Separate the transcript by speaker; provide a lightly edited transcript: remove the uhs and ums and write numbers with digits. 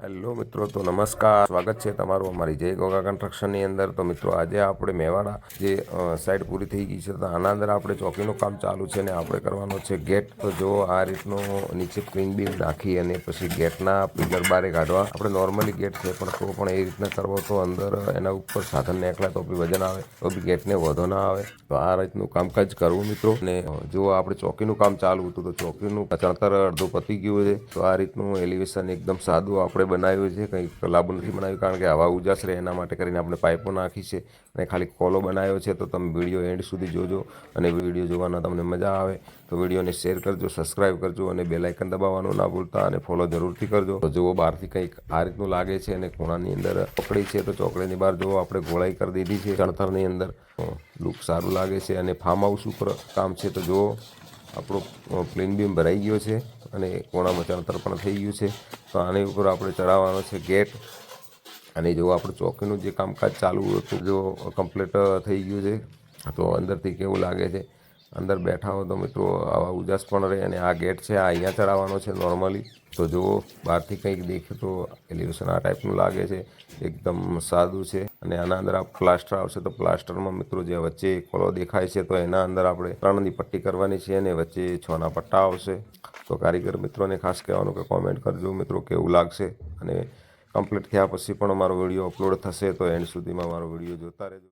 Speaker 1: Hello મિત્રો, તો નમસ્કાર, સ્વાગત છે તમારું અમારી જય ગોગા કન્સ્ટ્રક્શનની અંદર। તો મિત્રો આજે આપણે મેવાડા જે સાઈડ પૂરી થઈ ગઈ છે, તો આના અંદર આપણે ચોકીનું કામ ચાલુ છે ને આપણે કરવાનો છે ગેટ। તો જો આ રીતનો નીચે ક્વીન બીમ નાખી અને પછી ગેટના પિલર બારે કાઢવા। આપણે નોર્મલી ગેટ છે પણ તો પણ એ રીતના કરવો તો અંદર એના ઉપર સાધનને એકલા તો બી વજન આવે, તો બી ગેટને વધો ના આવે। તો આ રીતનું કામકાજ કરવું મિત્રો। ને જો આપણે ચોકીનું કામ ચાલુ હતું તો ચોકીનું ચણતર અડધું પતી ગયું છે। તો આ રીતનું એલિવેશન એકદમ સાદું આપણે બનાવ્યું છે, કંઈ લાંબુ નથી બનાવ્યું, કારણ કે હવા ઉજાસ રહે એના માટે કરીને આપણે પાઇપો નાખી છે અને ખાલી કોલો બનાવ્યો છે। તો તમે વિડીયો એન્ડ સુધી જોજો અને વિડીયો જોવાના તમને મજા આવે તો વિડીયોને શેર કરજો, સબસ્ક્રાઈબ કરજો અને બેલ આઇકન દબાવવાનું ના ભૂલતા અને ફોલો જરૂરથી કરજો। તો જુઓ બહારથી કંઈક આ રીતનું લાગે છે અને ખૂણાની અંદર ચોકડી છે, તો ચોકડીની બહાર જુઓ આપણે ગોળાઈ કરી દીધી છે ચણતરની અંદર, લુક સારું લાગે છે। અને ફાર્મ હાઉસ ઉપર કામ છે, તો જુઓ આપણો પ્લેન બીમ ભરાઈ ગયો છે અને કોણામાં ચણતર પણ થઈ ગયું છે। તો આની ઉપર આપણે ચડાવવાનો છે ગેટ। અને જો આપણે ચોકીનું જે કામકાજ ચાલુ હતું જો કમ્પ્લીટ થઈ ગયું છે, તો અંદરથી કેવું લાગે છે, અંદર બેઠા હો તો મિત્રો આવા ઉજાસ પણ રહે। અને આ ગેટ છે આ અહીંયા ચડાવવાનો છે નોર્મલી। તો જુઓ બહારથી કંઈક દેખે તો એલિવેશન આ ટાઈપનું લાગે છે, એકદમ સાદું છે। અને આના અંદર આ પ્લાસ્ટર આવશે, તો પ્લાસ્ટરમાં મિત્રો જે વચ્ચે કોલો દેખાય છે તો એના અંદર આપણે 3ની પટ્ટી કરવાની છે અને વચ્ચે 6ના પટ્ટા આવશે। તો કારીગર મિત્રોને ખાસ કહેવાનું કે કોમેન્ટ કરજો મિત્રો કેવું લાગશે। અને કમ્પ્લીટ થયા પછી પણ અમારો વિડીયો અપલોડ થશે, તો એન્ડ સુધીમાં મારો વિડીયો જોતા રહેજો।